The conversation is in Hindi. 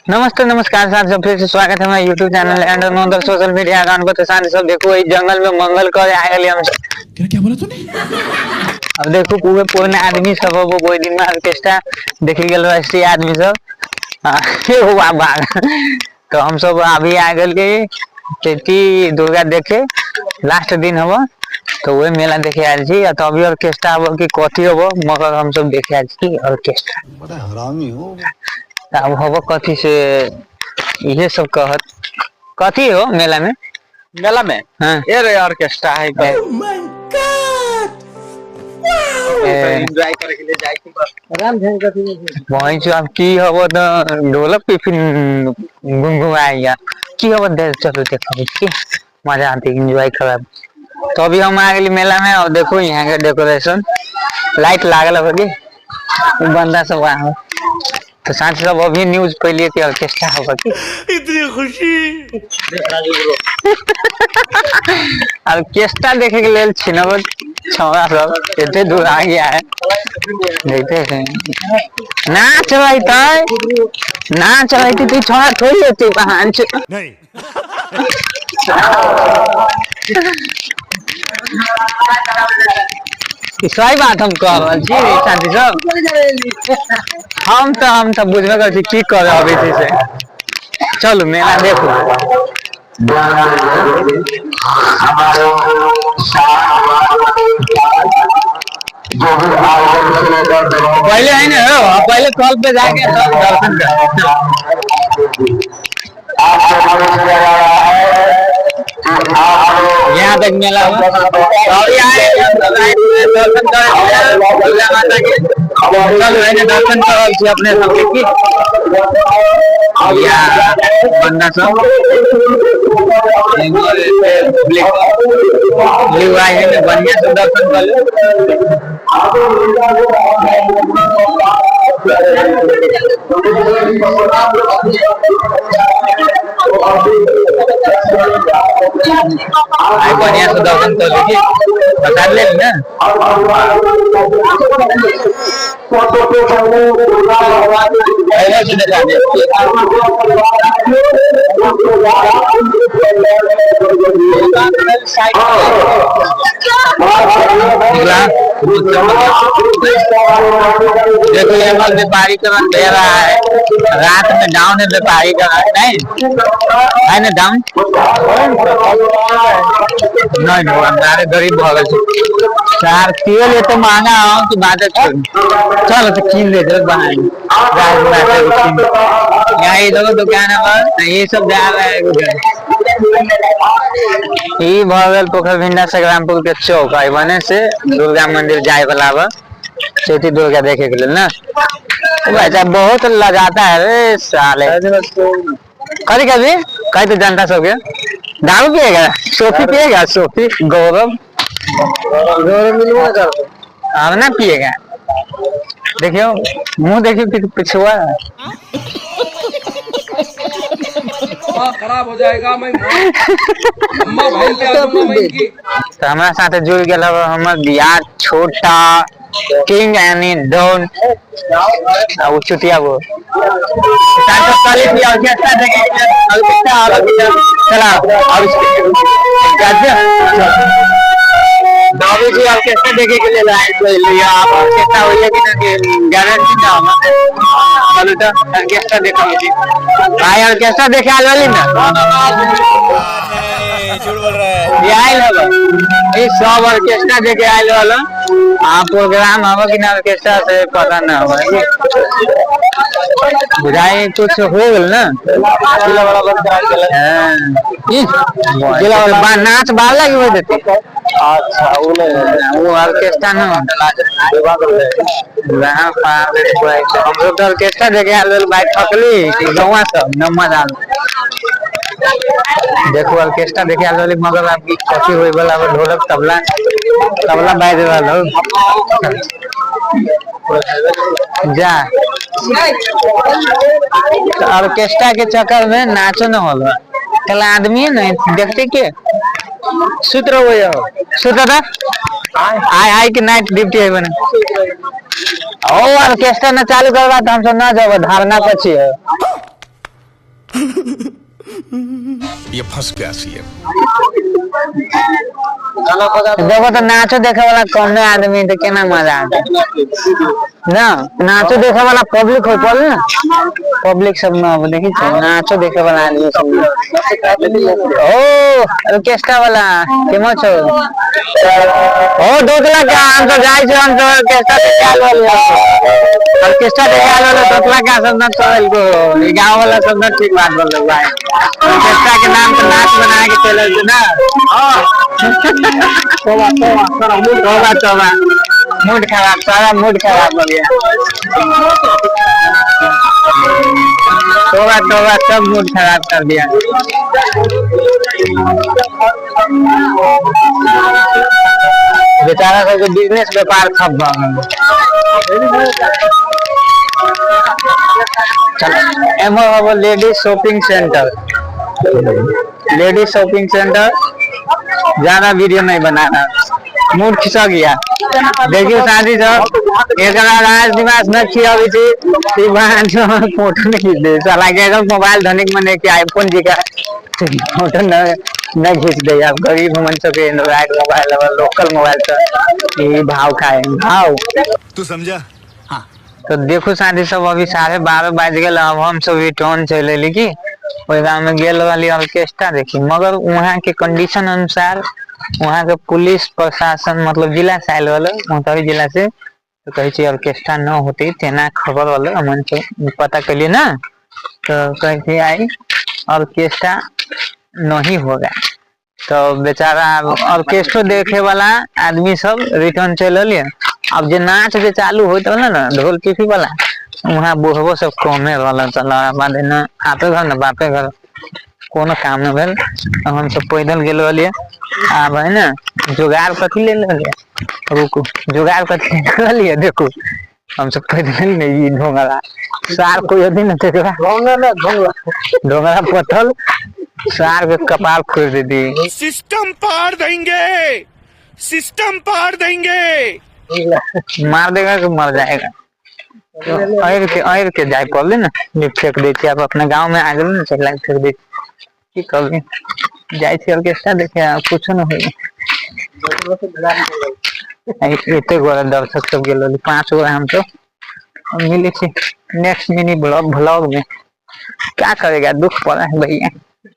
नमस्ते नमस्कार साथ सब फिर से स्वागत है हमारे YouTube channel and another social media account पर। साथ सब देखो इस जंगल में मंगल कर आए हम। क्या बोला तूने? अब देखो पूरे पुराने आदमी सब वो कोई दिन में ऑर्केस्ट्रा देखी गल राष्ट्रीय आदमी सब हुआ भाग। तो हम सब अभी आ गए के दुर्गा देखे लास्ट दिन हवा तो वही मेला देखे आयल छी। तो अभी ऑर्केस्ट्रा हवा की कथी हवा मगर हम सब देखे आयल छी ऑर्केस्ट्रा। बड़ा हरामी हो। अब हवा कथी से ये सब कहत कथी हो मेला में हाँ ये रे ऑर्केस्ट्रा है के Oh my God! एंजॉय करे के लिए जाई थी बस आराम ध्यान कथी वहीं से अब की हवा तो ढोलक पे फिर गुनगुनाएगा की हवा दे चलो देखो की मजा आती एंजॉय खराब। तो अभी हम आ गए मेला में और देखो यहाँ के डेकोरेशन लाइट लागल होगी बंदा सब वहाँ तो साथ सब अभी न्यूज पहले के ऑर्केस्ट्रा होगा की इतनी खुशी। ऑर्केस्ट्रा देखे के लिए छिनब छौड़ा सब इतने दूर आ गया है देखते हैं नाच रही थी तू छौड़ा थोड़ी होती बहन नहीं। सही बात हम कह रहे छी शांति सब हम तो बुझबे कर छी की कर अभी थी से चलो मेला देखो पहले है ना पहले कॉल पे जाके दर्शन यहाँ तक मेला दर्शन कर अपने सबके की बंदा सब बढ़िया से दर्शन कर बढ़िया से दर्शन कर लीजिए बता ले ना देखो ये व्यापारी करण दे रहा है रात में डाउन है व्यापारी करण नहीं है ना डाउन नहीं हमारे गरीब भगल चार तेल ये तो महंगा हो कि बात चलो तो कीन ले यहाँ इधर दुकान है ये सब जा रहा है ई भगल पोखर भिंडा संग्रामपुर के चौक है बने से दुर्गा मंदिर जाए वाला बा चैती दुर्गा देखे के लिए ना वैसा बहुत लगाता है रे साले कभी कभी कहीं तो जनता सब के दारू पिएगा सोफी पिएगा सोफी गौरव मिलूंगा अब ना पिएगा देखियो मुंह देखियो पिछुआ खराब हो जाएगा मैं अम्मा भाई पे आऊंगा मैं इनकी तो हमारे साथ जुड़ गया हमर बियाह छोटा किंग एनी डॉन वो चुटिया वो ताकि कल भी ऑर्केस्ट्रा देखे ऑर्केस्ट्रा चला और दावी जी ऑर्केस्ट्रा देखे के लिए लाए तो लिया आप ऑर्केस्ट्रा होइए कि ना गारंटी ना चलो तो ऑर्केस्ट्रा देखा मुझे भाई ऑर्केस्ट्रा देखे आ वाली ना झूठ बोल रहा है। ये आइल हो ये सब ऑर्केस्ट्रा देखे आइल वाला आप प्रोग्राम हवा कि ना ऑर्केस्ट्रा से पता ना होगा बुझाई कुछ हो गल ना जिला वाला जिला वाला नाच बाल लगी हो देती अच्छा वो ऑर्केस्ट्रा ना वहाँ हम लोग ऑर्केस्ट्रा देखे आल भाई ठकली गवा सब नम्मा डाल देखो ऑर्केस्ट्रा देखे आल वाली मगर आपकी कथी होई वाला ढोलक तबला तबला बाज वाला जा ऑर्केस्ट्रा के चक्कर में नाचो न होला कल आदमी नहीं देखते के सुत रहो सुत था आय के नाइट ड्यूटी है बने ओ ऑर्केस्ट्रा न चालू करवा तो हम सब ना जाब धारणा पे छी ये फंस गया सी है। देखो तो नाचो देखे वाला कौन आदमी तो केना मजा आते ना। नाचो देखे वाला पब्लिक हो पड़े ना, पब्लिक सब ना देखी नाचो देखे वाला आदमी सब। ओ ऑर्केस्ट्रा वाला केमो छो ओ दोतला का हम तो जाई छो, हम तो ऑर्केस्ट्रा देखे आल वाला, ऑर्केस्ट्रा देखे आल वाला दोतला का सब ना चल को गांव वाला सब ना ठीक बात बोल भाई। ऑर्केस्ट्रा के नाम पे नाच बना के चले ना। तोबा तोबा मूड खराब, सारा मूड खराब हो गया। तोबा तोबा सब मूड खराब कर दिया। बेचारा सबके बिजनेस व्यापार ठप भ गेल। चलो एमो ladies shopping centre, ladies shopping centre. ज्यादा वीडियो नहीं बनाना, मूड खिंचा गया। देखियो शादी सब एक राज निवास न खियावी थी फोटो नहीं खींच दे साला के मोबाइल धनिक मने के आईफोन जी का फोटो न खींच दे। आप गरीब मन सके एंड्रॉइड मोबाइल लोकल मोबाइल से ये भाव खाए भाव तू समझा। हाँ तो देखो शादी सब अभी 12:30 बज गए। अब हम सब रिटर्न चले ली की ओई गांव में गेल वाली ऑर्केस्ट्रा देखी, मगर वहाँ के कंडीशन अनुसार वहाँ के पुलिस प्रशासन मतलब जिला से आयल वाले मोहतरी जिला से तो कहे ऑर्केस्ट्रा न होती तेना खबर वाले हमन से पता करिए ना, तो कहे आई ऑर्केस्ट्रा नहीं होगा। तो बेचारा ऑर्केस्ट्रा देखे वाला आदमी सब रिटर्न चल लिए। अब जो नाच जो चालू होता है ना ढोल पिपी वाला वहाँ बुढ़बो सब कमे वाला चला बाद न आपे घर न बापे घर कोनो काम न भेल। हम सब पैदल गेल वाली अब है ना जुगाड़ कथी ले लिया, रुको जुगाड़ कथी ले लिया देखो हम सब पैदल नहीं ढोंगरा सार कोई दिन ढोंगरा पत्थर सार के कपाल फोड़ दे दी। सिस्टम पार देंगे, सिस्टम पार देंगे। मार देगा कि मर जाएगा। तो आयर के जाए पड़े ना फेंक देती। आप अपने गांव में आ गए ना चल फेंक देती की कर जाए थी ऑर्केस्ट्रा देखे कुछ न हो। इतने गोरा दर्शक सब गेल 5 गो हम तो मिले थी नेक्स्ट मिनी ब्लॉग में। क्या करेगा दुख पड़ा है भैया।